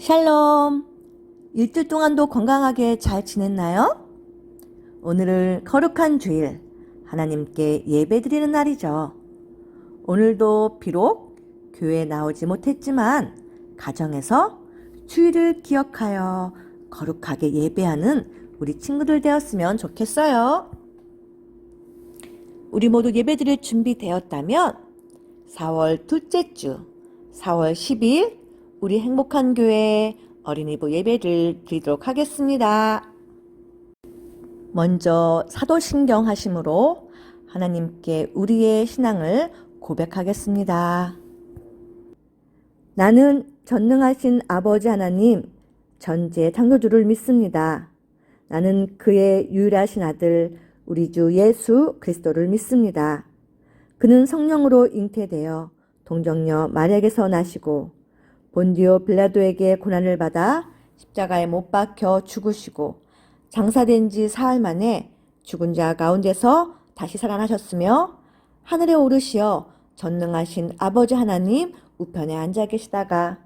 샬롬! 일주일 동안도 건강하게 잘 지냈나요? 오늘은 거룩한 주일, 하나님께 예배드리는 날이죠. 오늘도 비록 교회에 나오지 못했지만 가정에서 주일을 기억하여 거룩하게 예배하는 우리 친구들 되었으면 좋겠어요. 우리 모두 예배드릴 준비 되었다면 4월 둘째 주, 4월 10일 우리 행복한 교회 어린이부 예배를 드리도록 하겠습니다. 먼저 사도신경 하심으로 하나님께 우리의 신앙을 고백하겠습니다. 나는 전능하신 아버지 하나님, 전지의 창조주를 믿습니다. 나는 그의 유일하신 아들 우리 주 예수 그리스도를 믿습니다. 그는 성령으로 잉태되어 동정녀 마리아에게서 나시고 본디오 빌라도에게 고난을 받아 십자가에 못 박혀 죽으시고 장사된 지 사흘 만에 죽은 자 가운데서 다시 살아나셨으며 하늘에 오르시어 전능하신 아버지 하나님 우편에 앉아 계시다가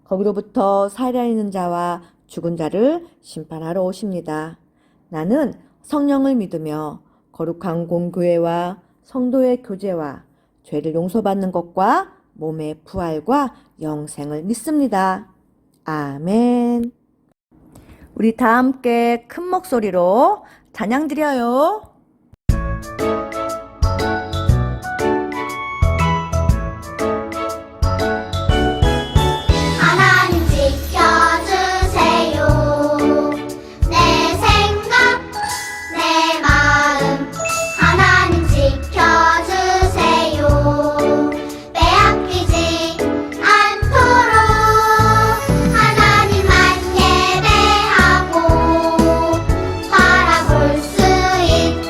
거기로부터 살아 있는 자와 죽은 자를 심판하러 오십니다. 나는 성령을 믿으며 거룩한 공교회와 성도의 교제와 죄를 용서받는 것과 몸의 부활과 영생을 믿습니다. 아멘. 우리 다 함께 큰 목소리로 찬양 드려요. 하나님 지켜주세요. 내 생각, 내 마음 하나님 지켜주세요. 빼앗기지 않도록 하나님만 예배하고 바라볼 수 있도록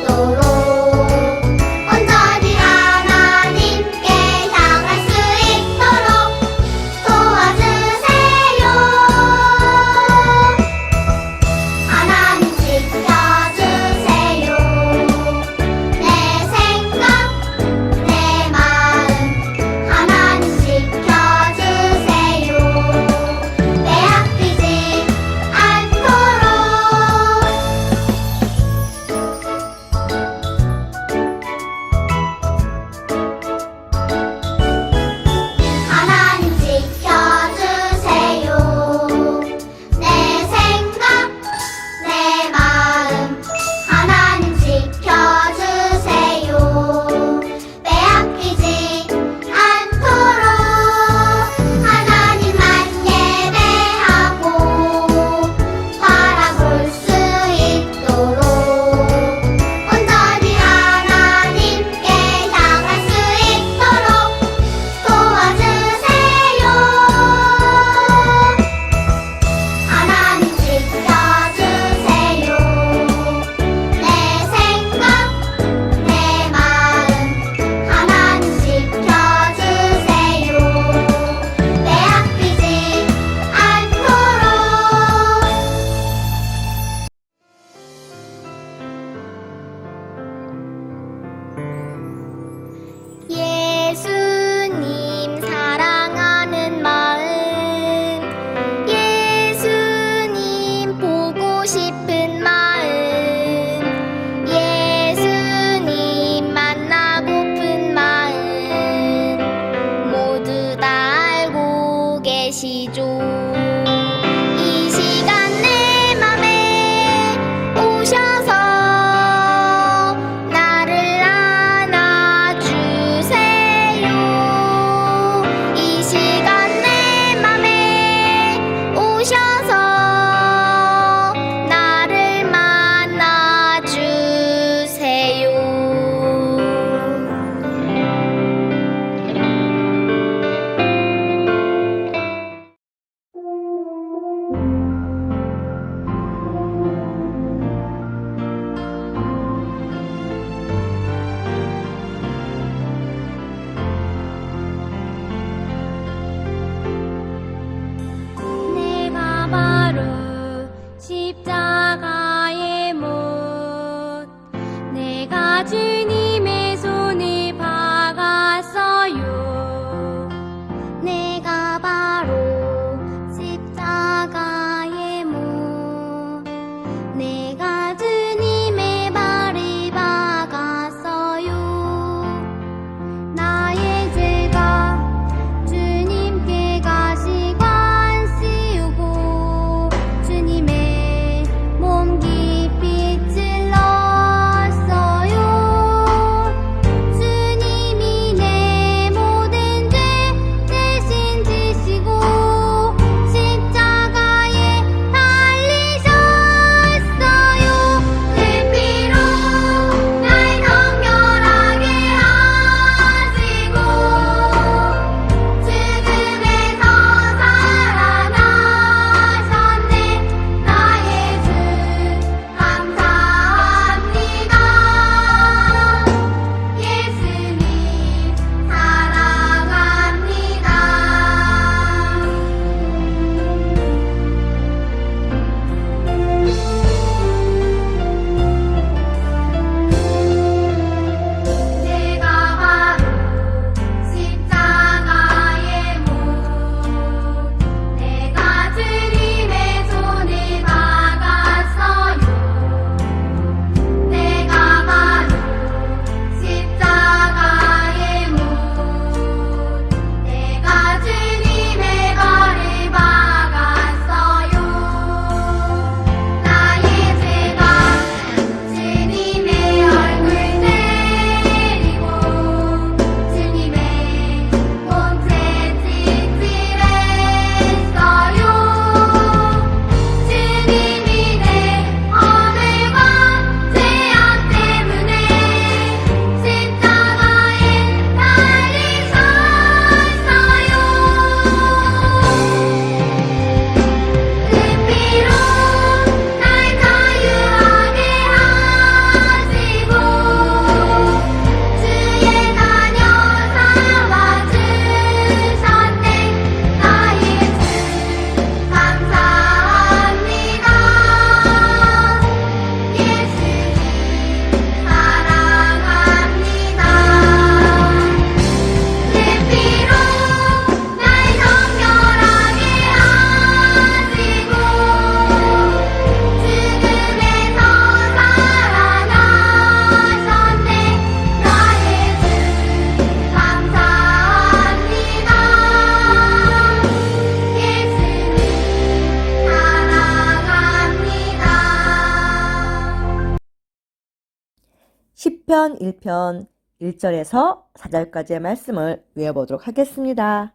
시편 1편 1절에서 4절까지의 말씀을 외워보도록 하겠습니다.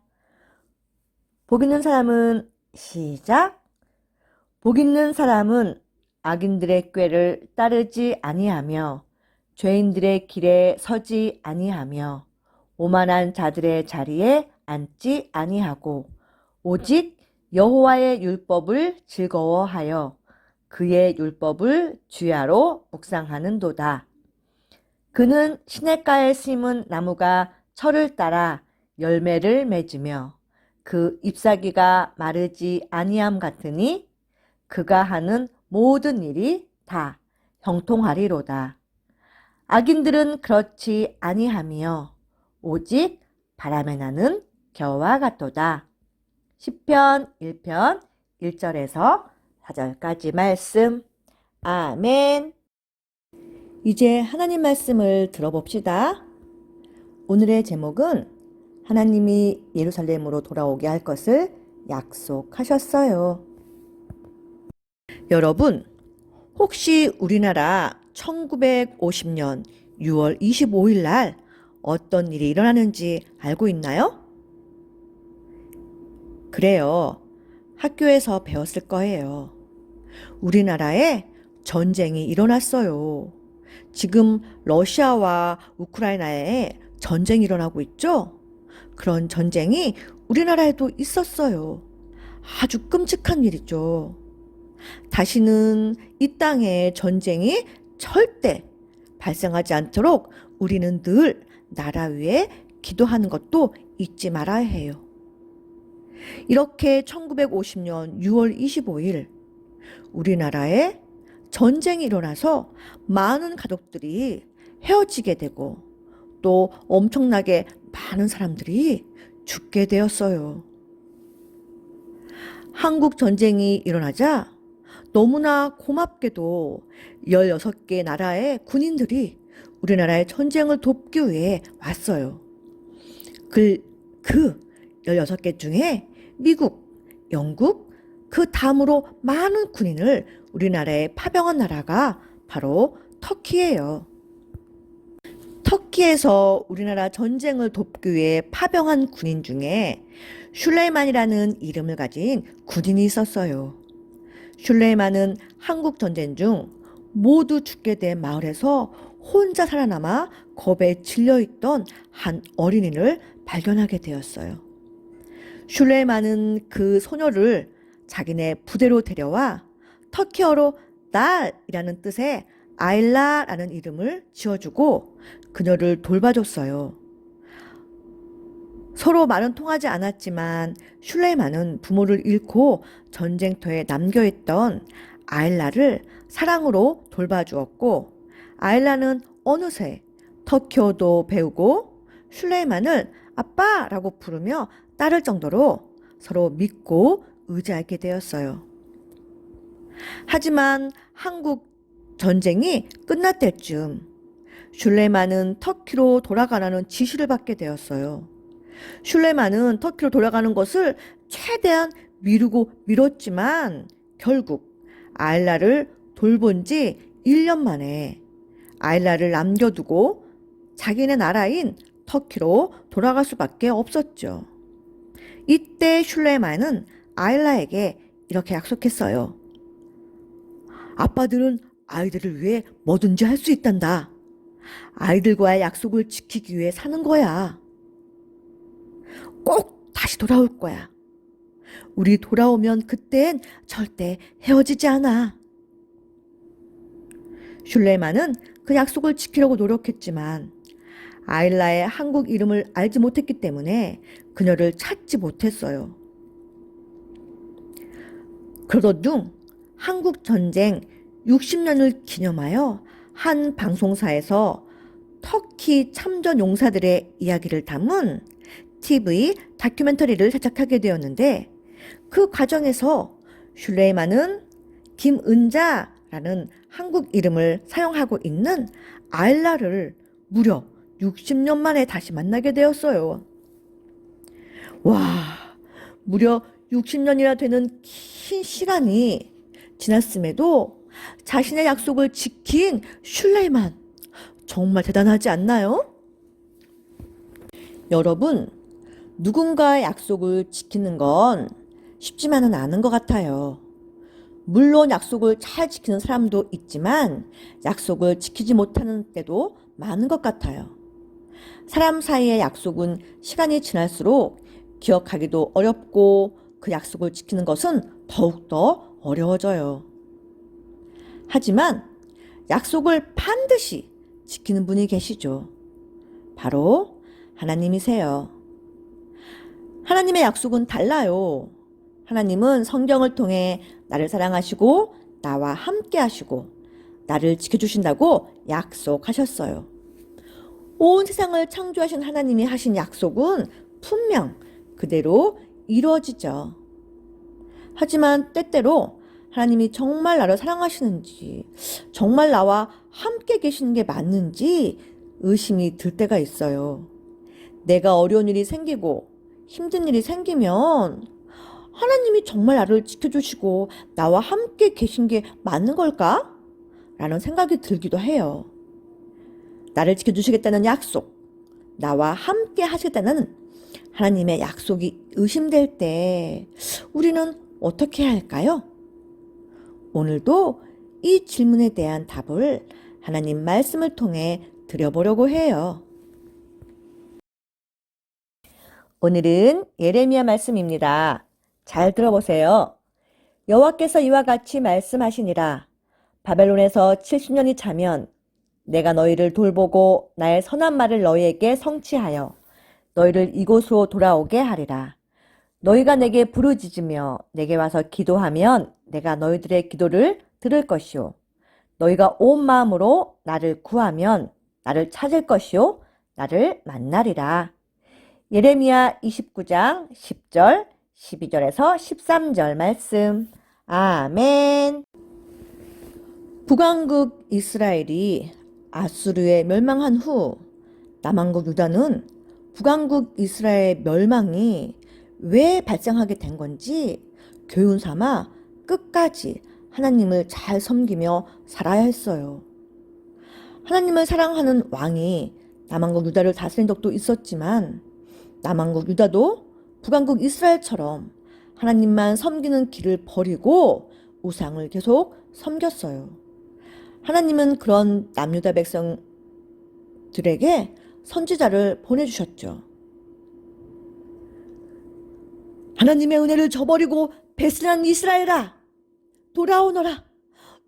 복 있는 사람은 시작. 복 있는 사람은 악인들의 꾀를 따르지 아니하며 죄인들의 길에 서지 아니하며 오만한 자들의 자리에 앉지 아니하고 오직 여호와의 율법을 즐거워하여 그의 율법을 주야로 묵상하는도다. 그는 시냇가에 심은 나무가 철을 따라 열매를 맺으며 그 잎사귀가 마르지 아니함 같으니 그가 하는 모든 일이 다 형통하리로다. 악인들은 그렇지 아니하며 오직 바람에 나는 겨와 같도다. 시편 1편 1절에서 4절까지 말씀. 아멘. 이제 하나님 말씀을 들어봅시다. 오늘의 제목은 하나님이 예루살렘으로 돌아오게 할 것을 약속하셨어요. 여러분, 혹시 우리나라 1950년 6월 25일 날 어떤 일이 일어나는지 알고 있나요? 그래요. 학교에서 배웠을 거예요. 우리나라에 전쟁이 일어났어요. 지금 러시아와 우크라이나에 전쟁이 일어나고 있죠? 그런 전쟁이 우리나라에도 있었어요. 아주 끔찍한 일이죠. 다시는 이 땅에 전쟁이 절대 발생하지 않도록 우리는 늘 나라 위에 기도하는 것도 잊지 말아야 해요. 이렇게 1950년 6월 25일 우리나라에 전쟁이 일어나서 많은 가족들이 헤어지게 되고 또 엄청나게 많은 사람들이 죽게 되었어요. 한국 전쟁이 일어나자 너무나 고맙게도 16개 나라의 군인들이 우리나라의 전쟁을 돕기 위해 왔어요. 그 16개 중에 미국, 영국, 그 다음으로 많은 군인을 우리나라에 파병한 나라가 바로 터키예요. 터키에서 우리나라 전쟁을 돕기 위해 파병한 군인 중에 슐레이만이라는 이름을 가진 군인이 있었어요. 슐레이만은 한국 전쟁 중 모두 죽게 된 마을에서 혼자 살아남아 겁에 질려있던 한 어린이를 발견하게 되었어요. 슐레이만은 그 소녀를 자기네 부대로 데려와 터키어로 딸이라는 뜻의 아일라라는 이름을 지어주고 그녀를 돌봐줬어요. 서로 말은 통하지 않았지만 슐레이만은 부모를 잃고 전쟁터에 남겨있던 아일라를 사랑으로 돌봐주었고 아일라는 어느새 터키어도 배우고 슐레이만을 아빠라고 부르며 따를 정도로 서로 믿고 의지하게 되었어요. 하지만 한국 전쟁이 끝날 때쯤 슐레이만은 터키로 돌아가라는 지시를 받게 되었어요. 슐레이만은 터키로 돌아가는 것을 최대한 미루고 미뤘지만 결국 아일라를 돌본 지 1년 만에 아일라를 남겨두고 자기네 나라인 터키로 돌아갈 수밖에 없었죠. 이때 슐레이만은 아일라에게 이렇게 약속했어요. 아빠들은 아이들을 위해 뭐든지 할 수 있단다. 아이들과의 약속을 지키기 위해 사는 거야. 꼭 다시 돌아올 거야. 우리 돌아오면 그땐 절대 헤어지지 않아. 슐레이만은 그 약속을 지키려고 노력했지만 아일라의 한국 이름을 알지 못했기 때문에 그녀를 찾지 못했어요. 그러던 중 한국 전쟁 60년을 기념하여 한 방송사에서 터키 참전 용사들의 이야기를 담은 TV 다큐멘터리를 제작하게 되었는데 그 과정에서 슐레이만은 김은자라는 한국 이름을 사용하고 있는 아일라를 무려 60년 만에 다시 만나게 되었어요. 와, 무려 60년이나 되는 긴 시간이 지났음에도 자신의 약속을 지킨 슐레이만, 정말 대단하지 않나요? 여러분, 누군가의 약속을 지키는 건 쉽지만은 않은 것 같아요. 물론 약속을 잘 지키는 사람도 있지만 약속을 지키지 못하는 때도 많은 것 같아요. 사람 사이의 약속은 시간이 지날수록 기억하기도 어렵고 그 약속을 지키는 것은 더욱더 어려워져요. 하지만 약속을 반드시 지키는 분이 계시죠. 바로 하나님이세요. 하나님의 약속은 달라요. 하나님은 성경을 통해 나를 사랑하시고 나와 함께 하시고 나를 지켜주신다고 약속하셨어요. 온 세상을 창조하신 하나님이 하신 약속은 분명 그대로 이루어지죠. 하지만 때때로 하나님이 정말 나를 사랑하시는지, 정말 나와 함께 계시는 게 맞는지 의심이 들 때가 있어요. 내가 어려운 일이 생기고 힘든 일이 생기면 하나님이 정말 나를 지켜주시고 나와 함께 계신 게 맞는 걸까? 라는 생각이 들기도 해요. 나를 지켜주시겠다는 약속, 나와 함께 하시겠다는 하나님의 약속이 의심될 때 우리는 어떻게 해야 할까요? 오늘도 이 질문에 대한 답을 하나님 말씀을 통해 드려보려고 해요. 오늘은 예레미야 말씀입니다. 잘 들어보세요. 여호와께서 이와 같이 말씀하시니라. 바벨론에서 70년이 차면 내가 너희를 돌보고 나의 선한 말을 너희에게 성취하여 너희를 이곳으로 돌아오게 하리라. 너희가 내게 부르짖으며 내게 와서 기도하면 내가 너희들의 기도를 들을 것이요. 너희가 온 마음으로 나를 구하면 나를 찾을 것이요. 나를 만나리라. 예레미야 29장 10절, 12절에서 13절 말씀. 아멘. 북왕국 이스라엘이 아수르에 멸망한 후 남왕국 유다는 북왕국 이스라엘 멸망이 왜 발생하게 된 건지 교훈 삼아 끝까지 하나님을 잘 섬기며 살아야 했어요. 하나님을 사랑하는 왕이 남왕국 유다를 다스린 적도 있었지만 남왕국 유다도 북왕국 이스라엘처럼 하나님만 섬기는 길을 버리고 우상을 계속 섬겼어요. 하나님은 그런 남유다 백성들에게 선지자를 보내주셨죠. 하나님의 은혜를 저버리고 배신한 이스라엘아, 돌아오너라.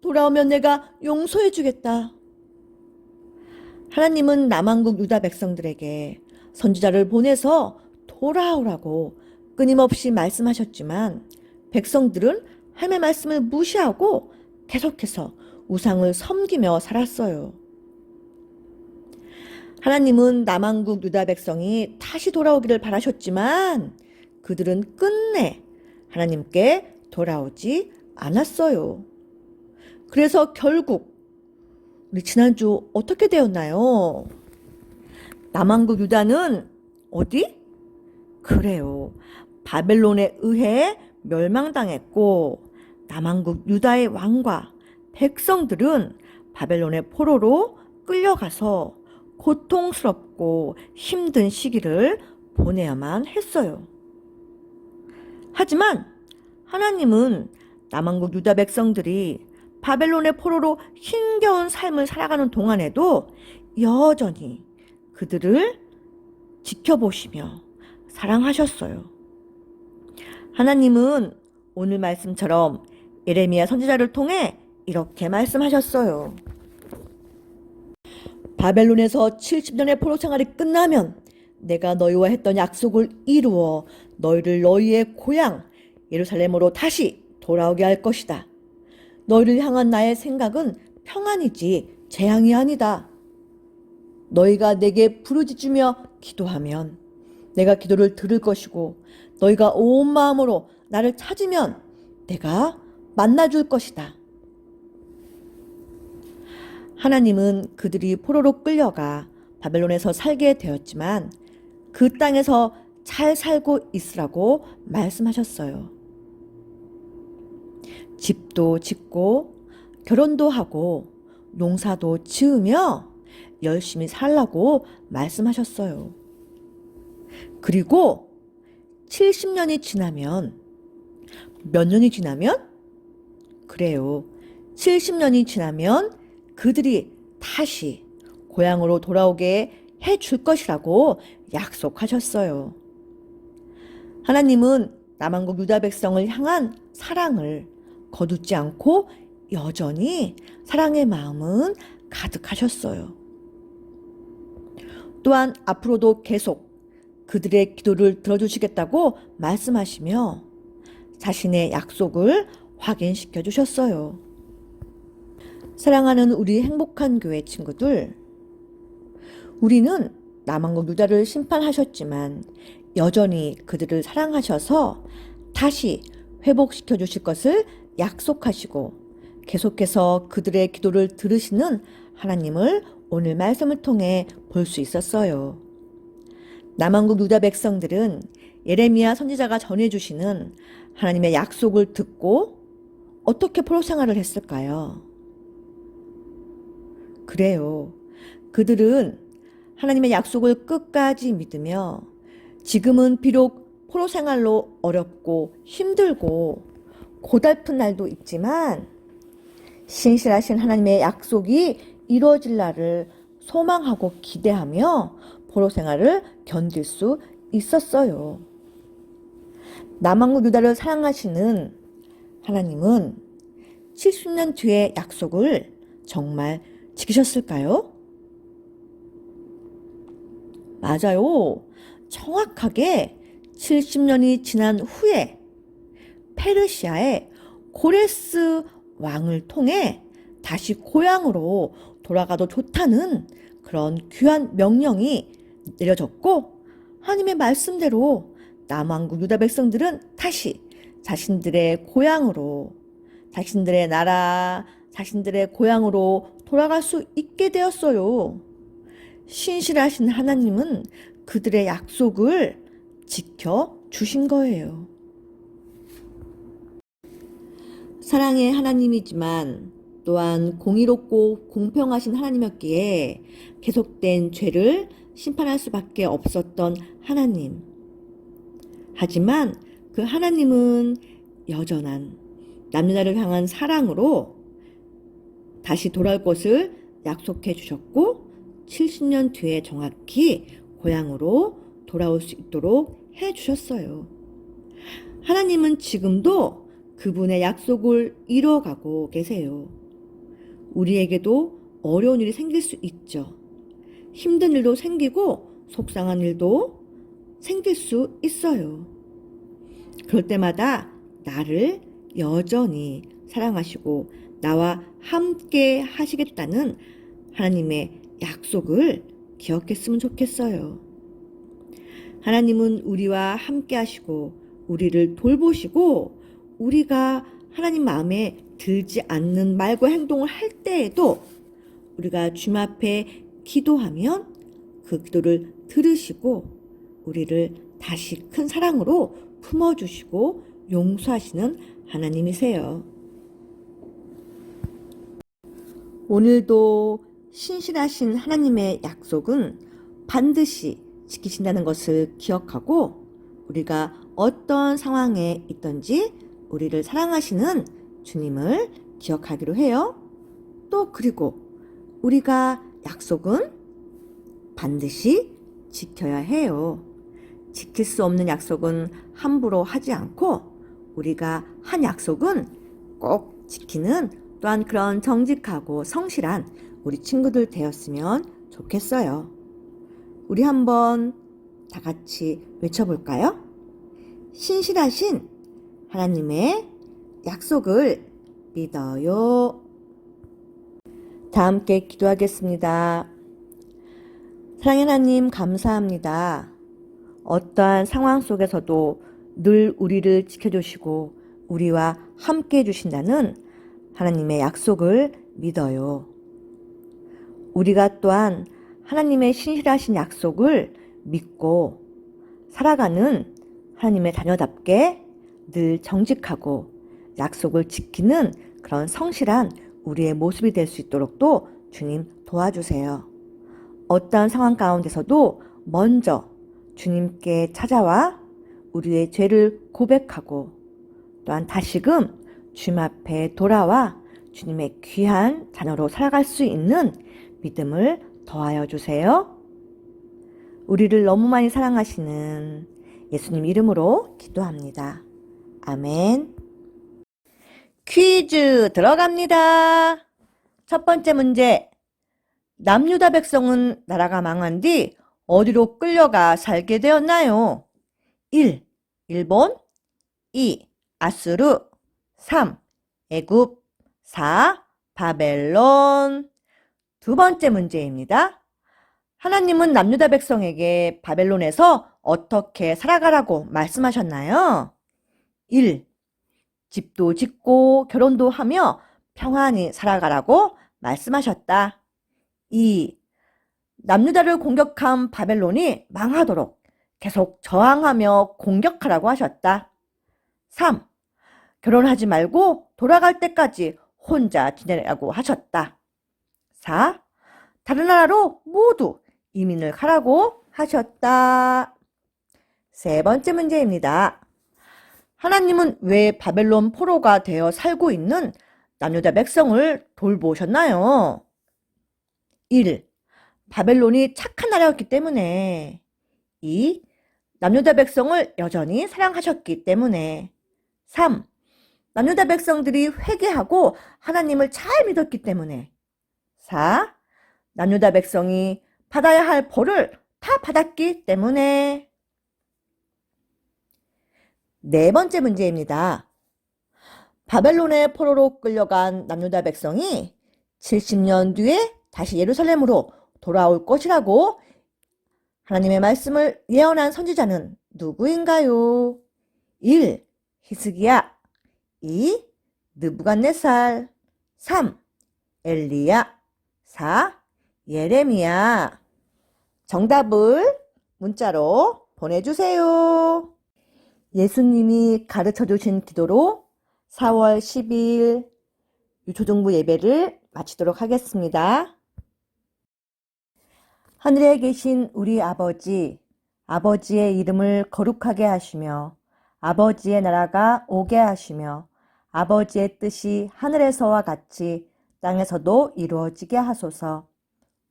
돌아오면 내가 용서해 주겠다. 하나님은 남왕국 유다 백성들에게 선지자를 보내서 돌아오라고 끊임없이 말씀하셨지만 백성들은 하나님의 말씀을 무시하고 계속해서 우상을 섬기며 살았어요. 하나님은 남왕국 유다 백성이 다시 돌아오기를 바라셨지만 그들은 끝내 하나님께 돌아오지 않았어요. 그래서 결국 우리 지난주 어떻게 되었나요? 남왕국 유다는 어디? 그래요. 바벨론에 의해 멸망당했고 남왕국 유다의 왕과 백성들은 바벨론의 포로로 끌려가서 고통스럽고 힘든 시기를 보내야만 했어요. 하지만 하나님은 남왕국 유다 백성들이 바벨론의 포로로 힘겨운 삶을 살아가는 동안에도 여전히 그들을 지켜보시며 사랑하셨어요. 하나님은 오늘 말씀처럼 예레미야 선지자를 통해 이렇게 말씀하셨어요. 바벨론에서 70년의 포로 생활이 끝나면 내가 너희와 했던 약속을 이루어 너희를 너희의 고향 예루살렘으로 다시 돌아오게 할 것이다. 너희를 향한 나의 생각은 평안이지 재앙이 아니다. 너희가 내게 부르짖으며 기도하면 내가 기도를 들을 것이고 너희가 온 마음으로 나를 찾으면 내가 만나줄 것이다. 하나님은 그들이 포로로 끌려가 바벨론에서 살게 되었지만 그 땅에서 잘 살고 있으라고 말씀하셨어요. 집도 짓고 결혼도 하고 농사도 지으며 열심히 살라고 말씀하셨어요. 그리고 70년이 지나면, 몇 년이 지나면? 그래요. 70년이 지나면 그들이 다시 고향으로 돌아오게 해줄 것이라고 약속하셨어요. 하나님은 남한국 유다 백성을 향한 사랑을 거두지 않고 여전히 사랑의 마음은 가득하셨어요. 또한 앞으로도 계속 그들의 기도를 들어주시겠다고 말씀하시며 자신의 약속을 확인시켜 주셨어요. 사랑하는 우리 행복한 교회 친구들, 우리는 남한국 유다를 심판하셨지만 여전히 그들을 사랑하셔서 다시 회복시켜 주실 것을 약속하시고 계속해서 그들의 기도를 들으시는 하나님을 오늘 말씀을 통해 볼 수 있었어요. 남한국 유다 백성들은 예레미야 선지자가 전해주시는 하나님의 약속을 듣고 어떻게 포로 생활을 했을까요? 그래요. 그들은 하나님의 약속을 끝까지 믿으며 지금은 비록 포로 생활로 어렵고 힘들고 고달픈 날도 있지만 신실하신 하나님의 약속이 이루어질 날을 소망하고 기대하며 포로 생활을 견딜 수 있었어요. 남한국 유다를 사랑하시는 하나님은 70년 뒤의 약속을 정말 지키셨을까요? 맞아요. 정확하게 70년이 지난 후에 페르시아의 고레스 왕을 통해 다시 고향으로 돌아가도 좋다는 그런 귀한 명령이 내려졌고 하나님의 말씀대로 남한국 유다 백성들은 다시 자신들의 고향으로, 자신들의 나라, 자신들의 고향으로 돌아갈 수 있게 되었어요. 신실하신 하나님은 그들의 약속을 지켜주신 거예요. 사랑의 하나님이지만 또한 공의롭고 공평하신 하나님이었기에 계속된 죄를 심판할 수밖에 없었던 하나님. 하지만 그 하나님은 여전한 남유다를 향한 사랑으로 다시 돌아올 것을 약속해 주셨고 70년 뒤에 정확히 고향으로 돌아올 수 있도록 해 주셨어요. 하나님은 지금도 그분의 약속을 이뤄가고 계세요. 우리에게도 어려운 일이 생길 수 있죠. 힘든 일도 생기고 속상한 일도 생길 수 있어요. 그럴 때마다 나를 여전히 사랑하시고 나와 함께 하시겠다는 하나님의 약속을 기억했으면 좋겠어요. 하나님은 우리와 함께 하시고 우리를 돌보시고 우리가 하나님 마음에 들지 않는 말과 행동을 할 때에도 우리가 주님 앞에 기도하면 그 기도를 들으시고 우리를 다시 큰 사랑으로 품어주시고 용서하시는 하나님이세요. 오늘도 신실하신 하나님의 약속은 반드시 지키신다는 것을 기억하고 우리가 어떤 상황에 있든지 우리를 사랑하시는 주님을 기억하기로 해요. 또 그리고 우리가 약속은 반드시 지켜야 해요. 지킬 수 없는 약속은 함부로 하지 않고 우리가 한 약속은 꼭 지키는 또한 그런 정직하고 성실한 우리 친구들 되었으면 좋겠어요. 우리 한번 다 같이 외쳐볼까요? 신실하신 하나님의 약속을 믿어요. 다 함께 기도하겠습니다. 사랑의 하나님 감사합니다. 어떠한 상황 속에서도 늘 우리를 지켜주시고 우리와 함께 해주신다는 하나님의 약속을 믿어요. 우리가 또한 하나님의 신실하신 약속을 믿고 살아가는 하나님의 자녀답게 늘 정직하고 약속을 지키는 그런 성실한 우리의 모습이 될 수 있도록 또 주님 도와주세요. 어떠한 상황 가운데서도 먼저 주님께 찾아와 우리의 죄를 고백하고 또한 다시금 주님 앞에 돌아와 주님의 귀한 자녀로 살아갈 수 있는 믿음을 더하여 주세요. 우리를 너무 많이 사랑하시는 예수님 이름으로 기도합니다. 아멘. 퀴즈 들어갑니다. 첫 번째 문제. 남유다 백성은 나라가 망한 뒤 어디로 끌려가 살게 되었나요? 1. 일본 2. 아수르 3. 애굽 4. 바벨론 두 번째 문제입니다. 하나님은 남유다 백성에게 바벨론에서 어떻게 살아가라고 말씀하셨나요? 1. 집도 짓고 결혼도 하며 평안히 살아가라고 말씀하셨다. 2. 남유다를 공격한 바벨론이 망하도록 계속 저항하며 공격하라고 하셨다. 3. 결혼하지 말고 돌아갈 때까지 혼자 지내라고 하셨다. 4. 다른 나라로 모두 이민을 가라고 하셨다. 세 번째 문제입니다. 하나님은 왜 바벨론 포로가 되어 살고 있는 남유다 백성을 돌보셨나요? 1. 바벨론이 착한 나라였기 때문에 2. 남유다 백성을 여전히 사랑하셨기 때문에 3. 남유다 백성들이 회개하고 하나님을 잘 믿었기 때문에 4. 남유다 백성이 받아야 할 벌을 다 받았기 때문에 네 번째 문제입니다. 바벨론의 포로로 끌려간 남유다 백성이 70년 뒤에 다시 예루살렘으로 돌아올 것이라고 하나님의 말씀을 예언한 선지자는 누구인가요? 1. 히스기야 2. 느부갓네살 3. 엘리야 4. 예레미야 정답을 문자로 보내주세요. 예수님이 가르쳐주신 기도로 4월 12일 유초등부 예배를 마치도록 하겠습니다. 하늘에 계신 우리 아버지, 아버지의 이름을 거룩하게 하시며 아버지의 나라가 오게 하시며 아버지의 뜻이 하늘에서와 같이 땅에서도 이루어지게 하소서.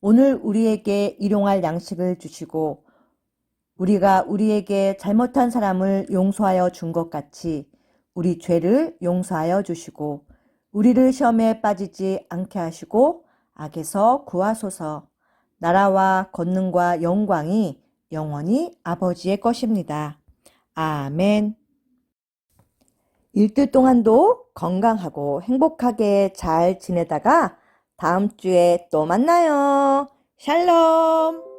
오늘 우리에게 일용할 양식을 주시고 우리가 우리에게 잘못한 사람을 용서하여 준 것 같이 우리 죄를 용서하여 주시고 우리를 시험에 빠지지 않게 하시고 악에서 구하소서. 나라와 권능과 영광이 영원히 아버지의 것입니다. 아멘. 일주일 동안도 건강하고 행복하게 잘 지내다가 다음 주에 또 만나요. 샬롬.